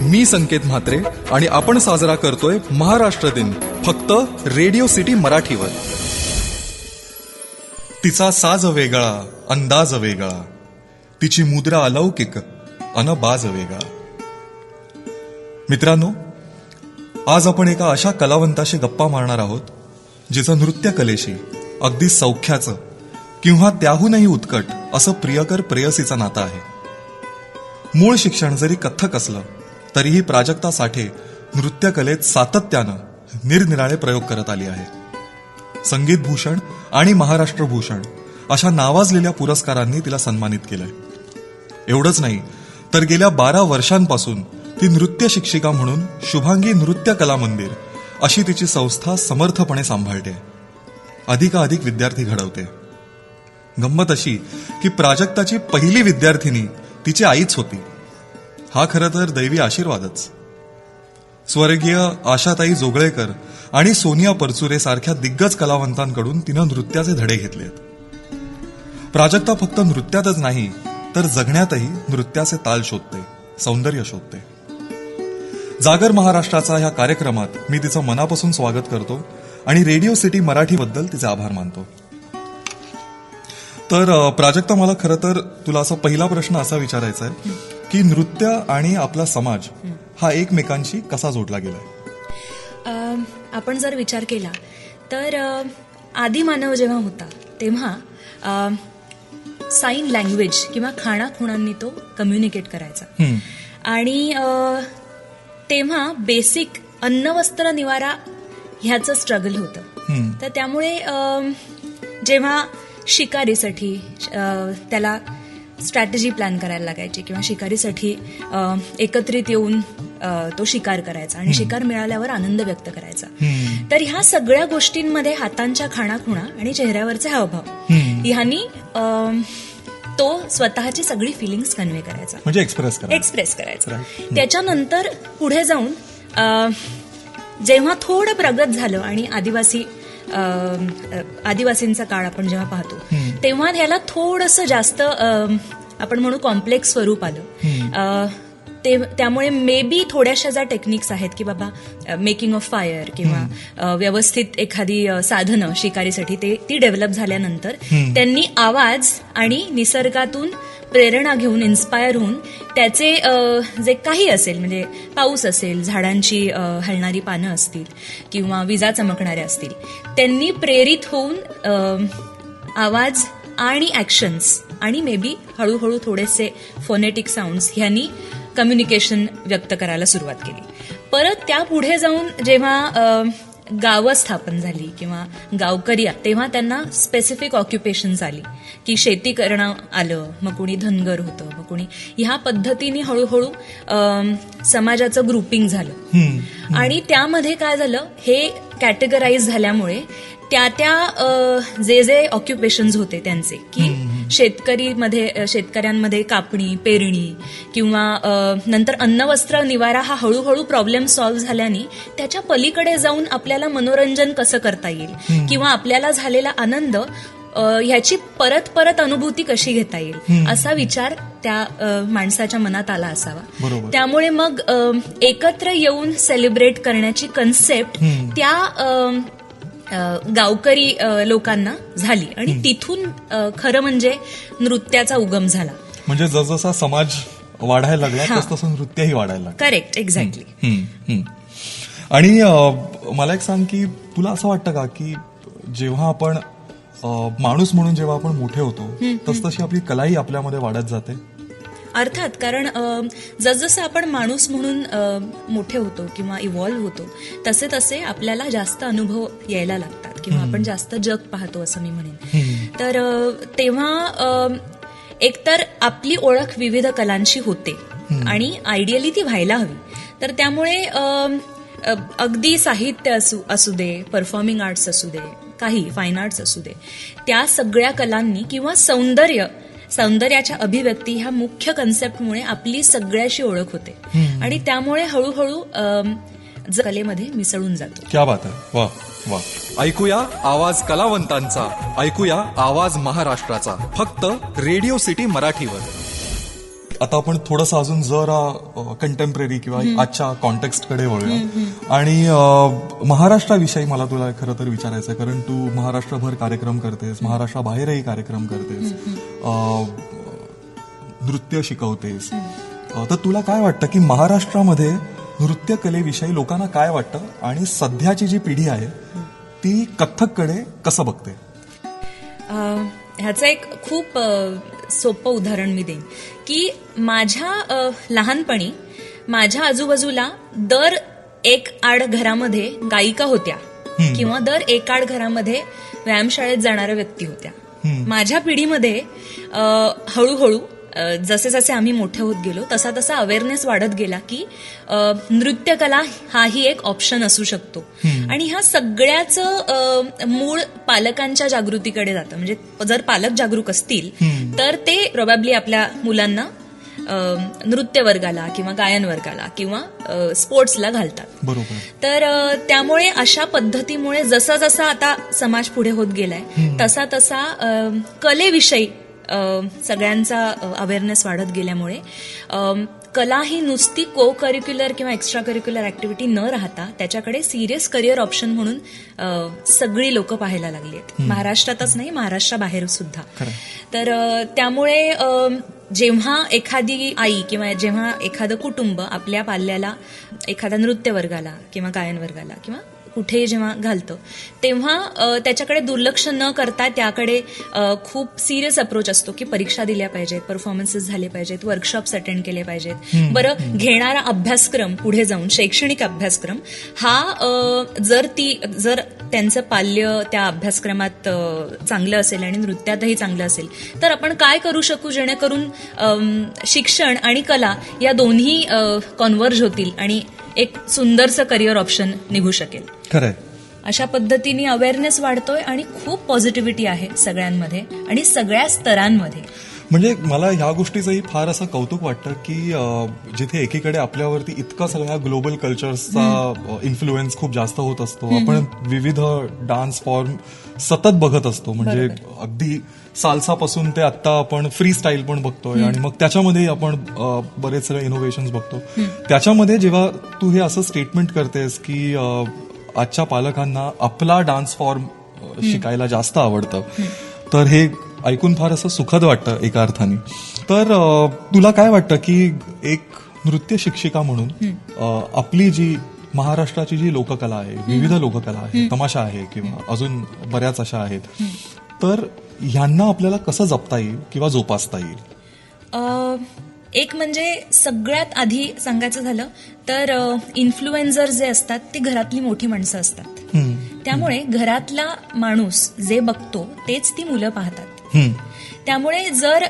मी संकेत म्हात्रे आणि आपण साजरा करतोय महाराष्ट्र दिन फक्त रेडिओ सिटी मराठीवर. तिचा साज वेगळा, अंदाज वेगळा, तिची मुद्रा अलौकिक, अनबाज वेगळा. मित्रांनो, आज आपण एका अशा कलावंताशी गप्पा मारणार आहोत जिचं नृत्य कलेशी अगदी सौख्याचं किंवा त्याहूनही उत्कट असं प्रियकर प्रेयसीचं नातं आहे. मूळ शिक्षण जरी कथ्थक असलं तरीही प्राजक्ता साठे नृत्य कलेत सातत्यानं निरनिराळे प्रयोग करत आली आहे. संगीत भूषण आणि महाराष्ट्र भूषण अशा नावाजलेल्या पुरस्कारांनी तिला सन्मानित केलंय. एवढंच नाही तर गेल्या 12 वर्षांपासून ती नृत्य शिक्षिका म्हणून शुभांगी नृत्य कला मंदिर अशी तिची संस्था समर्थपणे सांभाळते. अधिकाधिक विद्यार्थी घडवते. गंमत अशी की प्राजक्ताची पहिली विद्यार्थिनी तिची आईच होती. हा खरं तर दैवी आशीर्वादच. स्वर्गीय आशाताई जोगळेकर आणि सोनिया परचुरे सारख्या दिग्गज कलावंतांकडून तिनं नृत्याचे धडे घेतलेत. प्राजक्ता फक्त नृत्यातच नाही तर जगण्यातही नृत्याचे ताल शोधते, सौंदर्य शोधते. जागर महाराष्ट्राचा ह्या कार्यक्रमात मी तिचं मनापासून स्वागत करतो आणि रेडिओ सिटी मराठीबद्दल तिचे आभार मानतो. तर प्राजक्ता, मला खरं तर तुला असा पहिला प्रश्न असा विचारायचा आहे की नृत्य आणि आपला समाज हा एकमेकांशी कसा जोडला गेलाय? आपण जर विचार केला तर आदिमानव जेव्हा होता तेव्हा साईन लँग्वेज किंवा खाणाखुणांनी तो कम्युनिकेट करायचा. आणि तेव्हा बेसिक अन्न वस्त्र निवारा ह्याचं स्ट्रगल होतं. तर त्यामुळे जेव्हा शिकारीसाठी त्याला स्ट्रॅटेजी प्लॅन करायला लागायची किंवा शिकारीसाठी एकत्रित येऊन तो शिकार करायचा आणि शिकार मिळाल्यावर आनंद व्यक्त करायचा. तर ह्या सगळ्या गोष्टींमध्ये हातांच्या खाणाखुणा आणि चेहऱ्यावरचे हावभाव ह्यांनी तो स्वतःची सगळी फिलिंग्स कन्वे करायचा, म्हणजे एक्सप्रेस करायचा. त्याच्यानंतर पुढे जाऊन जेव्हा थोडं प्रगत झालं आणि आदिवासींचा काळ आपण जेव्हा पाहतो तेव्हा ह्याला थोडंसं जास्त आपण म्हणू कॉम्प्लेक्स स्वरूप आलं. त्यामुळे मे बी थोड्याशा ज्या टेक्निक्स आहेत की बाबा मेकिंग ऑफ फायर किंवा व्यवस्थित एखादी साधनं शिकारीसाठी ती डेव्हलप झाल्यानंतर त्यांनी आवाज आणि निसर्गातून प्रेरणा घेऊन इन्स्पायर होऊन त्याचे जे काही असेल, म्हणजे पाऊस असेल, झाडांची हलणारी पानं असतील किंवा विजा चमकणाऱ्या असतील, त्यांनी प्रेरित होऊन आवाज आणि ऍक्शन्स आणि मे बी हळूहळू थोडेसे फोनेटिक साऊंड्स ह्यांनी कम्युनिकेशन व्यक्त करायला सुरुवात केली. परत त्या पुढे जाऊन जेव्हा गावं स्थापन झाली किंवा गावकरी, तेव्हा त्यांना स्पेसिफिक ऑक्युपेशन्स आली की शेती करणं आलं, मग कोणी धनगर होतं, मग कोणी, ह्या पद्धतीने हळूहळू समाजाचं ग्रुपिंग झालं. आणि त्यामध्ये काय झालं, हे कॅटेगराईज झाल्यामुळे त्या जे ऑक्युपेशन्स होते त्यांचे, की शेतकऱ्यांमध्ये कापणी, पेरणी किंवा नंतर अन्न वस्त्र निवारा हा हळूहळू प्रॉब्लेम सॉल्व्ह झाल्याने त्याच्या पलीकडे जाऊन आपल्याला मनोरंजन कसं करता येईल किंवा आपल्याला झालेला आनंद ह्याची परत परत अनुभूती कशी घेता येईल असा विचार त्या माणसाच्या मनात आला असावा. त्यामुळे मग एकत्र येऊन सेलिब्रेट करण्याची कन्सेप्ट त्या गावकरी लोकांना झाली आणि तिथून खरं म्हणजे नृत्याचा उगम झाला. म्हणजे जसजसा समाज वाढायला लागला तसं नृत्यही वाढायला लागलं. Correct, exactly. आणि मला एक सांग की तुला असं वाटतं का की जेव्हा आपण माणूस म्हणून जेव्हा आपण मोठे होतो तसतशी आपली कलाही आपल्यामध्ये वाढत जाते? अर्थात, कारण जसजसं आपण माणूस म्हणून मोठे होतो किंवा इव्हॉल्व्ह होतो तसे तसे आपल्याला जास्त अनुभव यायला लागतात किंवा आपण जास्त जग पाहतो असं मी म्हणेन. तर तेव्हा एकतर आपली ओळख विविध कलांशी होते आणि आयडियली ती व्हायला हवी. तर त्यामुळे अगदी साहित्य असू दे, परफॉर्मिंग आर्ट्स असू दे, काही फाईन आर्ट्स असू दे, त्या सगळ्या कलांनी किंवा सौंदर्याच्या अभिव्यक्ती ह्या मुख्य कन्सेप्टमुळे आपली सगळ्याशी ओळख होते आणि त्यामुळे हळूहळू कलेमध्ये मिसळून जातो. क्या बात आहे, वा वा. ऐकूया आवाज कलावंतांचा, ऐकूया आवाज महाराष्ट्राचा, फक्त रेडिओ सिटी मराठीवर. आता आपण थोडंसं अजून जरा कंटेम्पररी किंवा आजच्या कॉन्टेक्स्टकडे वळूया आणि महाराष्ट्राविषयी मला तुला खरं तर विचारायचं आहे, कारण तू महाराष्ट्रभर कार्यक्रम करतेस, महाराष्ट्राबाहेरही कार्यक्रम करतेस, नृत्य शिकवतेस. तर तुला काय वाटतं की महाराष्ट्रामध्ये नृत्यकलेविषयी लोकांना काय वाटतं आणि सध्याची जी पिढी आहे ती कथ्थककडे कसं बघते? ह्याचं एक खूप सोपं उदाहरण मी देईन की माझ्या लहानपणी माझ्या आजूबाजूला दर एक आड घरामध्ये गायिका होत्या किंवा दर एक आड घरामध्ये व्यायामशाळेत जाणाऱ्या व्यक्ती होत्या. माझ्या पिढीमध्ये हळूहळू जसे जसे आम्ही मोठे होत गेलो तसा तसा अवेअरनेस वाढत गेला की नृत्यकला हाही एक ऑप्शन असू शकतो. आणि ह्या सगळ्याचं मूळ पालकांच्या जागृतीकडे जातं. म्हणजे जर पालक जागरूक असतील तर ते प्रोबॅबली आपल्या मुलांना नृत्य वर्गाला किंवा गायन वर्गाला किंवा स्पोर्ट्सला घालतात. बरोबर. तर त्यामुळे अशा पद्धतीमुळे जसा जसा आता समाज पुढे होत गेलाय तसा तसा कलेविषयी सगळ्यांचा अवेअरनेस वाढत गेल्यामुळे कला ही नुसती को करिक्युलर किंवा एक्स्ट्रा करिक्युलर ऍक्टिव्हिटी न राहता त्याच्याकडे सिरियस करिअर ऑप्शन म्हणून सगळी लोक पाहायला लागली आहेत. महाराष्ट्रातच नाही, महाराष्ट्राबाहेर सुद्धा. तर त्यामुळे जेव्हा एखादी आई किंवा जेव्हा एखादं कुटुंब आपल्या पाल्याला एखाद्या नृत्य वर्गाला किंवा गायन वर्गाला किंवा कुठेही जेव्हा घालतं तेव्हा त्याच्याकडे दुर्लक्ष न करता त्याकडे खूप सिरियस अप्रोच असतो की परीक्षा दिल्या पाहिजेत, परफॉर्मन्सेस झाले पाहिजेत, वर्कशॉप्स अटेंड केले पाहिजेत. बरं, घेणारा अभ्यासक्रम पुढे जाऊन शैक्षणिक अभ्यासक्रम हा जर त्यांचं पाल्य त्या अभ्यासक्रमात चांगलं असेल आणि नृत्यातही चांगलं असेल तर आपण काय करू शकू जेणेकरून शिक्षण आणि कला या दोन्ही कॉन्व्हर्ज होतील आणि एक सुंदरसं करिअर ऑप्शन निघू शकेल. खरंय. अशा पद्धतीने अवेअरनेस वाढतोय आणि खूप पॉझिटिव्हिटी आहे सगळ्यांमध्ये आणि सगळ्या स्तरांमध्ये. म्हणजे मला ह्या गोष्टीचंही फार असं कौतुक वाटतं की जिथे एकीकडे आपल्यावरती इतका सगळ्या ग्लोबल कल्चर्सचा इन्फ्लुएन्स खूप जास्त होत असतो, आपण विविध डान्स फॉर्म सतत बघत असतो. म्हणजे अगदी साल्सापासून ते आता आपण फ्री स्टाईल पण बघतोय आणि मग त्याच्यामध्ये आपण बरेच सगळे इनोव्हेशन्स बघतो. त्याच्यामध्ये जेव्हा तू हे असं स्टेटमेंट करतेस की आजच्या पालकांना आपला डान्स फॉर्म शिकायला जास्त आवडतं, तर हे ऐकून फार असं सुखद वाटतं एका अर्थाने. तर तुला काय वाटतं की एक नृत्य शिक्षिका म्हणून आपली जी महाराष्ट्राची जी लोककला आहे, विविध लोककला आहे, तमाशा आहे किंवा अजून बऱ्याच अशा आहेत, तर ह्यांना आपल्याला कसं जपता येईल किंवा जोपासता येईल? एक म्हणजे सगळ्यात आधी सांगायचं झालं तर इन्फ्लुएन्झर जे असतात ते घरातली मोठी माणसं असतात. त्यामुळे घरातला माणूस जे बघतो तेच ती मुलं पाहतात. त्यामुळे जर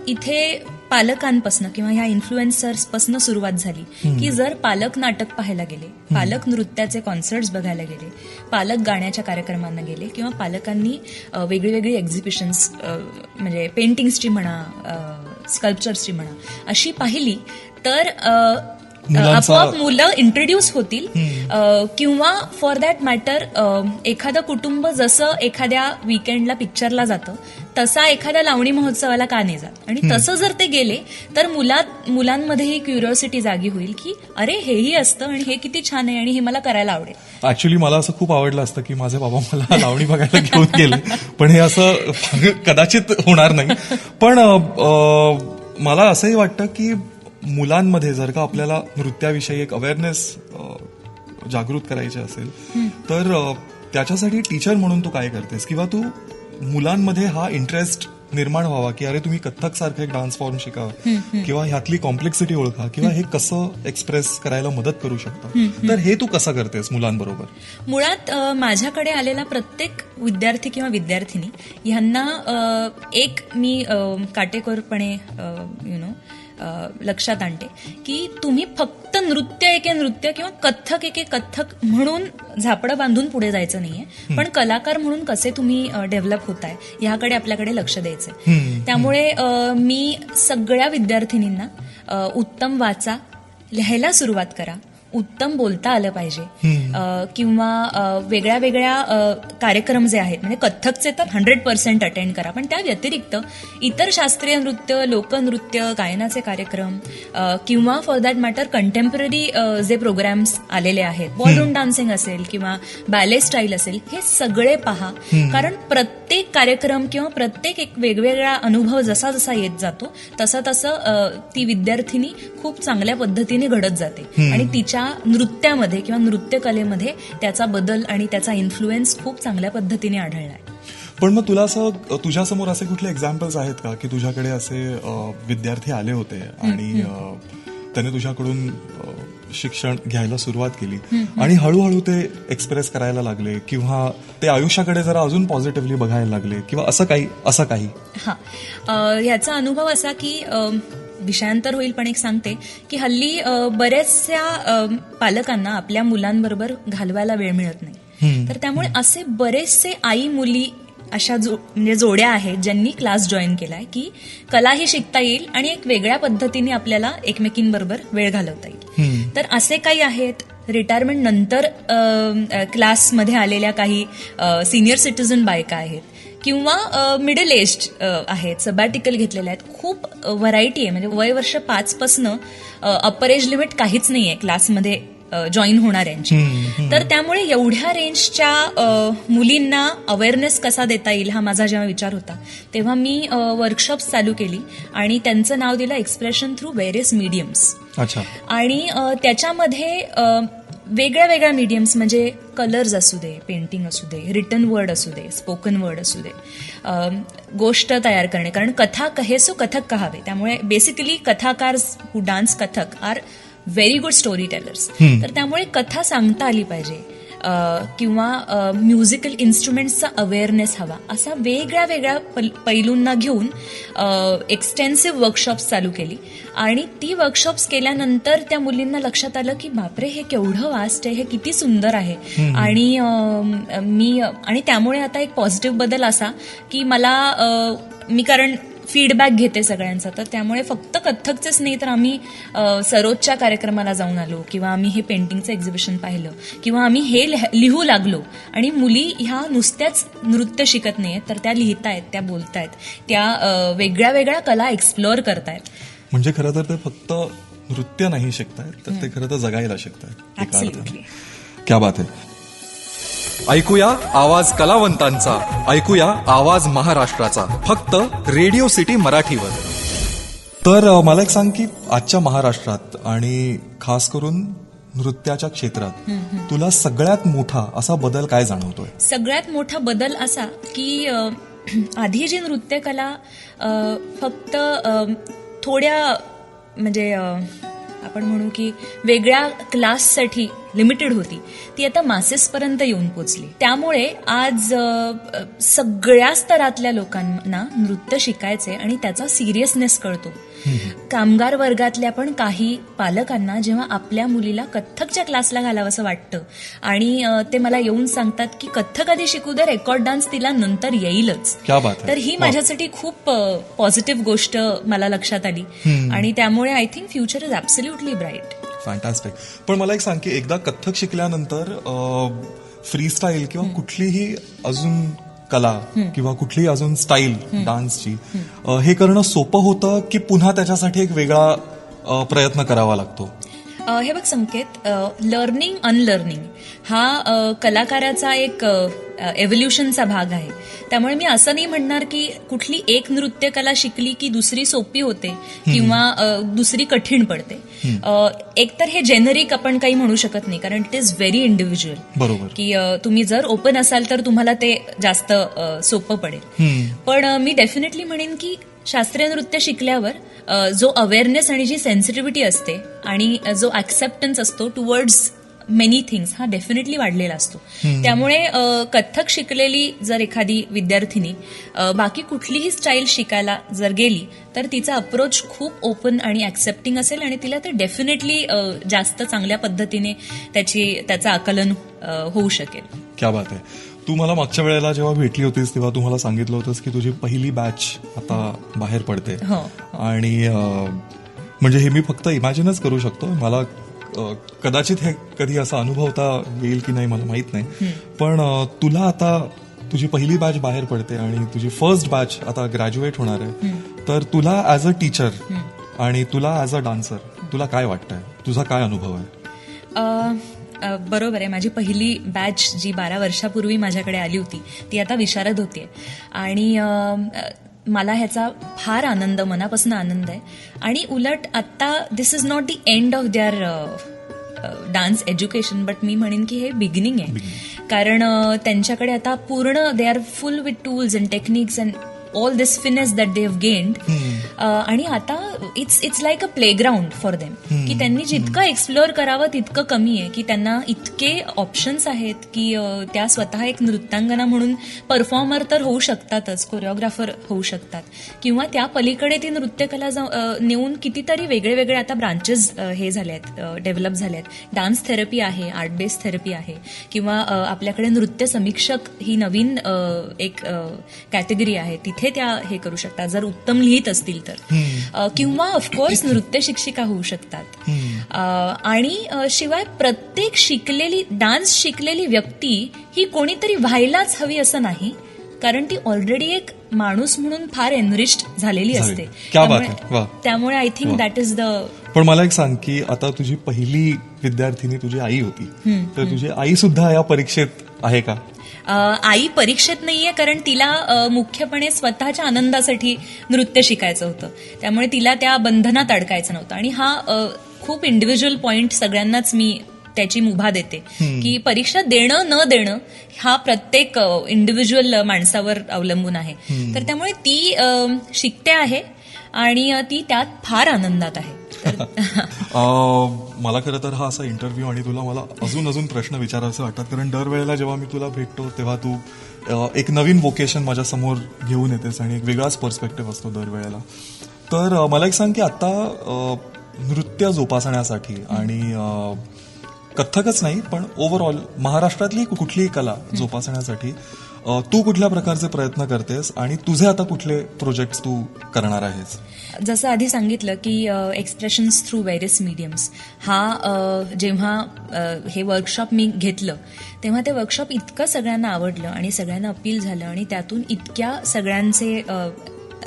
इथे पालकांपासून किंवा ह्या इन्फ्लुएन्सर्सपासून सुरुवात झाली की जर पालक नाटक पाहायला गेले, पालक नृत्याचे कॉन्सर्ट्स बघायला गेले, पालक गाण्याच्या कार्यक्रमांना गेले किंवा पालकांनी वेगळी वेगळी एक्झिबिशन्स म्हणजे पेंटिंग्सची म्हणा, स्कल्पचर्सची म्हणा अशी पाहिली तर आपोआप मुलं इंट्रोड्यूस होतील. किंवा फॉर दॅट मॅटर एखादं कुटुंब जसं एखाद्या विकेंडला पिक्चरला जातं तसा एखाद्या लावणी महोत्सवाला का नाही जात, आणि तसं जर ते गेले तर मुलांमध्येही क्युरिओसिटी जागी होईल की अरे हेही असतं आणि हे किती छान आहे आणि हे मला करायला आवडेल. ऍक्च्युली मला असं खूप आवडलं असतं की माझे बाबा मला लावणी बघायला घेऊन गेले, पण हे असं कदाचित होणार नाही. पण मला असंही वाटतं की मुलांमध्ये जर का आपल्याला नृत्याविषयी एक अवेअरनेस जागृत करायची असेल तर त्याच्यासाठी टीचर म्हणून तू काय करतेस किंवा तू मुलांमध्ये हा इंटरेस्ट निर्माण व्हावा की अरे तुम्ही कथ्थक सारखं एक डान्स फॉर्म शिका किंवा ह्यातली कॉम्प्लेक्सिटी ओळखा किंवा हे कसं एक्सप्रेस करायला मदत करू शकतं, तर हे तू कसं करतेस मुलांबरोबर? मुळात माझ्याकडे आलेला प्रत्येक विद्यार्थी किंवा विद्यार्थिनी ह्यांना एक मी काटेकोरपणे लक्षात आणते की तुम्ही फक्त नृत्य एके नृत्य किंवा कथ्थक एके कथ्थक म्हणून झापडं बांधून पुढे जायचं नाहीये, पण कलाकार म्हणून कसे तुम्ही डेव्हलप होताय ह्याकडे आपल्याकडे लक्ष द्यायचंय. त्यामुळे मी सगळ्या विद्यार्थिनींना उत्तम वाचा, लिहायला सुरुवात करा, उत्तम बोलता आलं पाहिजे किंवा वेगळ्या वेगळ्या कार्यक्रम जे आहेत म्हणजे कथ्थकचे तर 100% अटेंड करा, पण त्या व्यतिरिक्त इतर शास्त्रीय नृत्य, लोकनृत्य, गायनाचे कार्यक्रम किंवा फॉर दॅट मॅटर कंटेम्पररी जे प्रोग्राम्स आलेले आहेत, बॉलरूम डान्सिंग असेल किंवा बॅले स्टाईल असेल, हे सगळे पहा. कारण प्रत्येक कार्यक्रम किंवा प्रत्येक एक वेगवेगळा अनुभव जसा जसा येत जातो तसं तसं ती विद्यार्थिनी खूप चांगल्या पद्धतीने घडत जाते आणि तिच्या नृत्यामध्ये किंवा नृत्यकलेमध्ये त्याचा बदल आणि त्याचा इन्फ्लुएन्स खूप चांगल्या पद्धतीने आढळलाय. पण मग तुला असं तुझ्यासमोर असे कुठले एक्झाम्पल्स आहेत का की तुझ्याकडे असे विद्यार्थी आले होते आणि त्याने तुझ्याकडून शिक्षण घ्यायला सुरुवात केली आणि हळूहळू ते एक्सप्रेस करायला लागले किंवा ते आयुष्याकडे जरा अजून पॉझिटिव्हली बघायला लागले किंवा असं काही? हा, ह्याचा अनुभव असा की विषयांतर होईल पण एक सांगते की हल्ली बऱ्याचशा पालकांना आपल्या मुलांबरोबर घालवायला वेळ मिळत नाही, तर त्यामुळे असे बरेचसे आई मुली अशा म्हणजे जोड्या आहेत ज्यांनी क्लास जॉईन केलाय की कलाही शिकता येईल आणि एक वेगळ्या पद्धतीने आपल्याला एकमेकींबरोबर वेळ घालवता येईल. तर असे काही आहेत. रिटायरमेंट नंतर क्लासमध्ये आलेल्या काही सिनियर सिटीझन बायका आहेत किंवा मिडल एज्ड आहेत, सबॅटिकल घेतलेल्या आहेत. खूप व्हरायटी आहे, म्हणजे वय वर्ष 5 पासनं अप्पर एज लिमिट काहीच नाहीये क्लासमध्ये जॉईन होणाऱ्यांची. तर त्यामुळे एवढ्या रेंजच्या मुलींना अवेअरनेस कसा देता येईल हा माझा जेव्हा विचार होता तेव्हा मी वर्कशॉप्स चालू केली आणि त्यांचं नाव दिलं एक्सप्रेशन थ्रू व्हेरियस मीडियम्स. आणि त्याच्यामध्ये वेगळ्या वेगळ्या मीडियम्स म्हणजे कलर्स असू दे, पेंटिंग असू दे, रिटन वर्ड असू दे, स्पोकन वर्ड असू दे, गोष्ट तयार करणे, कारण कथा कहे सो कथक कहावे. त्यामुळे बेसिकली कथाकार who dance Kathak are very good storytellers. तर त्यामुळे कथा सांगता आली पाहिजे किंवा म्युझिकल इन्स्ट्रुमेंट्सचा अवेअरनेस हवा, असा वेगळ्या वेगळ्या पैलूंना घेऊन एक्सटेन्सिव्ह वर्कशॉप्स चालू केली. आणि ती वर्कशॉप्स केल्यानंतर त्या मुलींना लक्षात आलं की बापरे, हे केवढं वास्ट आहे, हे किती सुंदर आहे. आणि त्यामुळे आता एक पॉझिटिव्ह बदल असा की मी कारण फीडबॅक घेते सगळ्यांचा, तर त्यामुळे फक्त कथ्थकचेच नाही तर आम्ही सरोजच्या कार्यक्रमाला जाऊन आलो किंवा आम्ही हे पेंटिंगचं एक्झिबिशन पाहिलं किंवा आम्ही हे लिहू लागलो. आणि मुली ह्या नुसत्याच नृत्य शिकत नाहीयेत, तर त्या लिहितायत, त्या बोलतायत, त्या वेगळ्या वेगळ्या कला एक्सप्लोअर करतायत. म्हणजे खरं तर ते फक्त नृत्य नाही शिकतायत, तर ते खरं तर जगायला शिकतायत. क्या बात आहे. ऐकूया आवाज कलावंतांचा, ऐकूया आवाज महाराष्ट्राचा, फक्त रेडिओ सिटी मराठीवर. तर मला एक सांग की आजच्या महाराष्ट्रात आणि खास करून नृत्याच्या क्षेत्रात तुला सगळ्यात मोठा असा बदल काय जाणवतोय? सगळ्यात मोठा बदल असा की आधी जी नृत्यकला फक्त थोड्या म्हणजे आपण म्हणू की वेगळ्या क्लाससाठी लिमिटेड होती, ती आता मासेसपर्यंत येऊन पोचली. त्यामुळे आज सगळ्या स्तरातल्या लोकांना नृत्य शिकायचे आणि त्याचा सिरियसनेस कळतो. कामगार वर्गातल्या पण काही पालकांना जेव्हा आपल्या मुलीला कथ्थकच्या क्लासला घालावंसं वाटतं आणि ते मला येऊन सांगतात की कथ्थक आधी शिकू दे, रेकॉर्ड डान्स तिला नंतर येईलच. तर ही माझ्यासाठी खूप पॉझिटिव्ह गोष्ट मला लक्षात आली आणि त्यामुळे I think future is absolutely bright. Fantastic. पण मला एक सांग की एकदा कथ्थक शिकल्यानंतर फ्रीस्टाईल किंवा कुठलीही अजून कला किंवा कुठलीही अजून स्टाईल डान्सची हे करणं सोपं होतं की पुन्हा त्याच्यासाठी एक वेगळा प्रयत्न करावा लागतो? हे बघ संकेत, लर्निंग अनलर्निंग हा कलाकाराचा एक एव्होल्युशनचा भाग आहे. त्यामुळे मी असं नाही म्हणणार की कुठली एक नृत्य कला शिकली की दुसरी सोपी होते किंवा दुसरी कठीण पडते. एकतर हे जेनरिक आपण काही म्हणू शकत नाही, कारण इट इज व्हेरी इंडिव्हिज्युअल. बरोबर. की तुम्ही जर ओपन असाल तर तुम्हाला ते जास्त सोपं पडेल. पण मी डेफिनेटली म्हणेन की शास्त्रीय नृत्य शिकल्यावर जो अवेअरनेस आणि जी सेन्सिटिव्हिटी असते आणि जो ऍक्सेप्टन्स असतो टुवर्ड्स मेनी थिंग्स हा डेफिनेटली वाढलेला असतो. त्यामुळे कथ्थक शिकलेली जर एखादी विद्यार्थिनी बाकी कुठलीही स्टाईल शिकायला जर गेली तर तिचा अप्रोच खूप ओपन आणि ऍक्सेप्टिंग असेल आणि तिला ते डेफिनेटली जास्त चांगल्या पद्धतीने त्याचं आकलन होऊ शकेल. क्या बात आहे. तू मला मागच्या वेळेला जेव्हा भेटली होतीस तेव्हा तू मला सांगितलं होतंस की तुझी पहिली बॅच आता बाहेर पडते आणि म्हणजे हे मी फक्त इमॅजिनच करू शकतो. मला कदाचित हे कधी असा अनुभवता येईल की नाही मला माहित नाही, पण तुला आता तुझी पहिली बॅच बाहेर पडते आणि तुझी फर्स्ट बॅच आता ग्रॅज्युएट होणार आहे, तर तुला ऍज अ टीचर आणि तुला ऍज अ डान्सर तुला काय वाटतंय, तुझा काय अनुभव आहे? बरोबर आहे. माझी पहिली बॅच जी 12 वर्षापूर्वी माझ्याकडे आली होती ती आता विशारद होतीये आणि मला ह्याचा फार आनंद, मनापासून आनंद आहे. आणि उलट आता this is not the end of their dance education, but मी म्हणेन की हे बिगिनिंग आहे. कारण त्यांच्याकडे आता पूर्ण they are full with tools and techniques and all this finesse that they have gained. आणि आता it's like a playground for them, की त्यांनी जितकं एक्सप्लोअर करावं तितकं कमी आहे. की त्यांना इतके ऑप्शन्स आहेत की त्या स्वतः एक नृत्यांगना म्हणून परफॉर्मर तर होऊ शकतातच, कोरिओग्राफर होऊ शकतात, किंवा त्या पलीकडे ती नृत्यकला नेऊन कितीतरी वेगळे वेगळे आता ब्रांचेस हे झाले आहेत, डेव्हलप झाले आहेत. डान्स थेरपी आहे, आर्ट बेस्ड थेरपी आहे, किंवा आपल्याकडे नृत्य समीक्षक ही नवीन एक कॅटेगरी आहे, तिथे त्या हे करू शकतात जर उत्तम लिहित असतील तर, किंवा ऑफकोर्स नृत्य शिक्षिका होऊ शकतात. आणि शिवाय प्रत्येक डान्स शिकलेली व्यक्ती ही कोणीतरी व्हायलाच हवी असं नाही, कारण ती ऑलरेडी एक माणूस म्हणून फार एनरिच्ड झालेली असते. त्यामुळे I think that is the. पण मला एक सांग की आता तुझी पहिली विद्यार्थिनी तुझी आई होती, तर तुझी आई सुद्धा या परीक्षेत आहे का? आई परीक्षेत नाहीये, कारण तिला मुख्यपणे स्वतःच्या आनंदासाठी नृत्य शिकायचं होतं, त्यामुळे तिला त्या बंधनात अडकायचं नव्हतं. आणि हा खूप इंडिव्हिज्युअल पॉइंट सगळ्यांनाच मी त्याची मुभा देते की परीक्षा देणं न देणं हा प्रत्येक इंडिव्हिज्युअल माणसावर अवलंबून आहे. तर त्यामुळे ती शिकते आहे आणि ती त्यात फार आनंदात आहे. मला खरं तर हा असा इंटरव्ह्यू आणि तुला मला अजून प्रश्न विचारायचे वाटतात, कारण दरवेळेला जेव्हा मी तुला भेटतो तेव्हा तू एक नवीन वोकेशन माझ्या समोर घेऊन येतेस आणि एक वेगळाच पर्स्पेक्टिव्ह असतो दरवेळेला. तर मला एक सांग की आता नृत्य जोपासण्यासाठी आणि कथ्थकच नाही पण ओव्हरऑल महाराष्ट्रातली कुठलीही कला जोपासण्यासाठी तू कुठल्या प्रकारचे प्रयत्न करतेस आणि तुझे आता कुठले प्रोजेक्ट तू करणार आहेस? जसं आधी सांगितलं की एक्सप्रेशन्स थ्रू व्हेरियस मीडियम्स हा जेव्हा हे वर्कशॉप मी घेतलं तेव्हा ते वर्कशॉप इतकं सगळ्यांना आवडलं आणि सगळ्यांना अपील झालं आणि त्यातून इतक्या सगळ्यांचे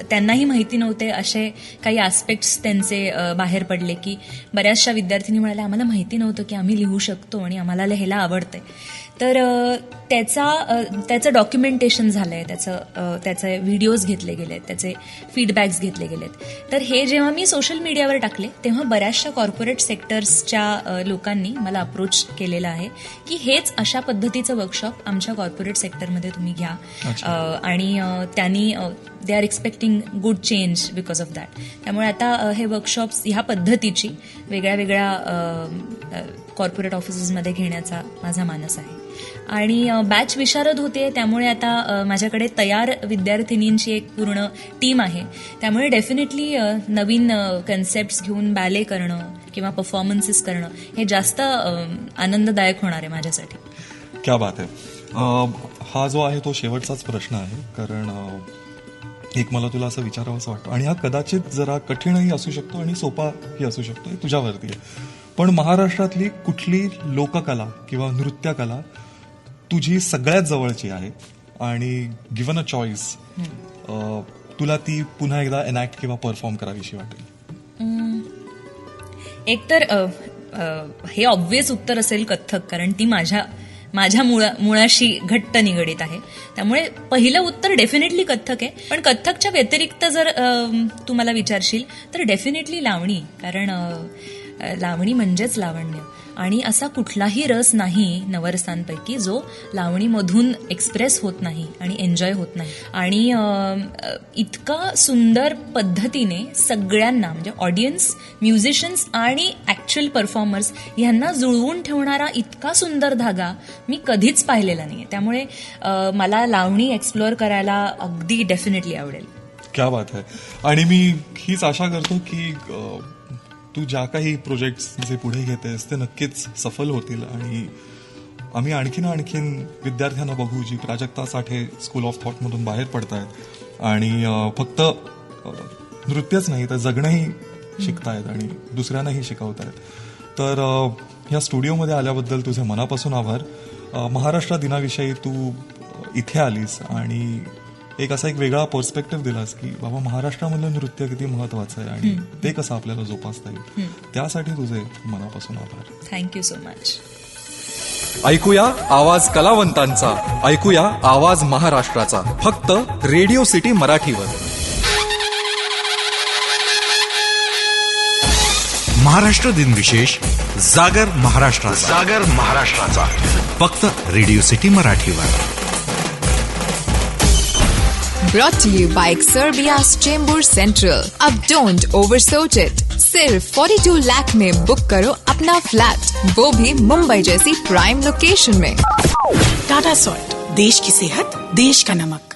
त्यांनाही माहिती नव्हते असे काही आस्पेक्ट्स त्यांचे बाहेर पडले की बऱ्याचशा विद्यार्थिनी म्हणाल्या आम्हाला माहिती नव्हतं की आम्ही लिहू शकतो आणि आम्हाला लिहायला आवडतंय. तर त्याचं डॉक्युमेंटेशन झालंय, त्याचे व्हिडिओज घेतले गेलेत, त्याचे फीडबॅक्स घेतले गेलेत. तर हे जेव्हा मी सोशल मीडियावर टाकले तेव्हा बऱ्याचशा कॉर्पोरेट सेक्टर्सच्या लोकांनी मला अप्रोच केलेला आहे की हेच अशा पद्धतीचं वर्कशॉप आमच्या कॉर्पोरेट सेक्टरमध्ये तुम्ही घ्या. आणि त्यांनी they are expecting good change because of that. त्यामुळे आता हे वर्कशॉप्स ह्या पद्धतीची वेगळ्या वेगळ्या कॉर्पोरेट ऑफिसेसमध्ये घेण्याचा माझा मानस आहे. आणि बॅच विशारद होते त्यामुळे आता माझ्याकडे तयार विद्यार्थिनींची एक पूर्ण टीम आहे. त्यामुळे डेफिनेटली नवीन कन्सेप्ट्स घेऊन बॅले करणं किंवा परफॉर्मन्सेस करणं हे जास्त आनंददायक होणार आहे माझ्यासाठी. क्या बात आहे. हा जो आहे तो शेवटचाच प्रश्न आहे, कारण एक मला तुला असं विचारावंसं वाटतं आणि हा कदाचित जरा कठीणही असू शकतो आणि सोपाही असू शकतो, हे तुझ्यावरती आहे. पण महाराष्ट्रातली कुठली लोककला किंवा नृत्यकला तुझी सगळ्यात जवळची आहे आणि गिव्हन अ चॉईस तुला ती पुन्हा एकदा एनॅक्ट किंवा परफॉर्म करावीशी वाटेल? एकतर हे ऑब्व्हियस उत्तर असेल कथ्थक, कारण ती माझ्या मुळाशी घट्ट निगडीत आहे. त्यामुळे पहिलं उत्तर डेफिनेटली कथ्थक आहे. पण कथ्थकच्या व्यतिरिक्त जर तू मला विचारशील तर डेफिनेटली लावणी, कारण लावणी म्हणजेच लावण्य आणि असा कुठलाही रस नाही नवरसांपैकी जो लावणीमधून एक्सप्रेस होत नाही आणि एन्जॉय होत नाही. आणि इतका सुंदर पद्धतीने सगळ्यांना म्हणजे ऑडियन्स, म्युझिशियन्स आणि ऍक्च्युअल परफॉर्मर्स यांना जुळवून ठेवणारा इतका सुंदर धागा मी कधीच पाहिलेला नाहीये. त्यामुळे मला लावणी एक्सप्लोअर करायला अगदी डेफिनेटली आवडेल. क्या बात आहे. आणि मी हीच आशा करतो की तू ज्या काही प्रोजेक्ट्स जे पुढे घेतेस ते नक्कीच सफल होतील आणि आम्ही आणखीन विद्यार्थ्यांना बघू जी प्राजक्ता साठे स्कूल ऑफ थॉटमधून बाहेर पडतायत आणि फक्त नृत्यच नाही तर जगणंही शिकतायत आणि दुसऱ्यांनाही शिकवतायत. तर या स्टुडिओमध्ये आल्याबद्दल तुझे मनापासून आभार. महाराष्ट्र दिनाविषयी तू इथे आलीस आणि एक असा एक वेगळा पर्स्पेक्टिव्ह दिलास की बाबा महाराष्ट्रामधलं नृत्य किती महत्वाचं आहे आणि ते कसं आपल्याला जोपासता येईल. त्यासाठी तुझे मनापासून आभार. Thank you so much. ऐकूया आवाज कलावंतांचा, ऐकूया आवाज महाराष्ट्राचा, फक्त रेडिओ सिटी मराठीवर. महाराष्ट्र दिन विशेष जागर महाराष्ट्राचा फक्त रेडिओ सिटी मराठीवर. Brought to you by Serbia's Chembur Central. अब don't oversoach it. सिर्फ 42 लाख में बुक करो अपना फ्लैट, वो भी मुंबई जैसी प्राइम लोकेशन में. टाटा सॉल्ट, देश की सेहत, देश का नमक.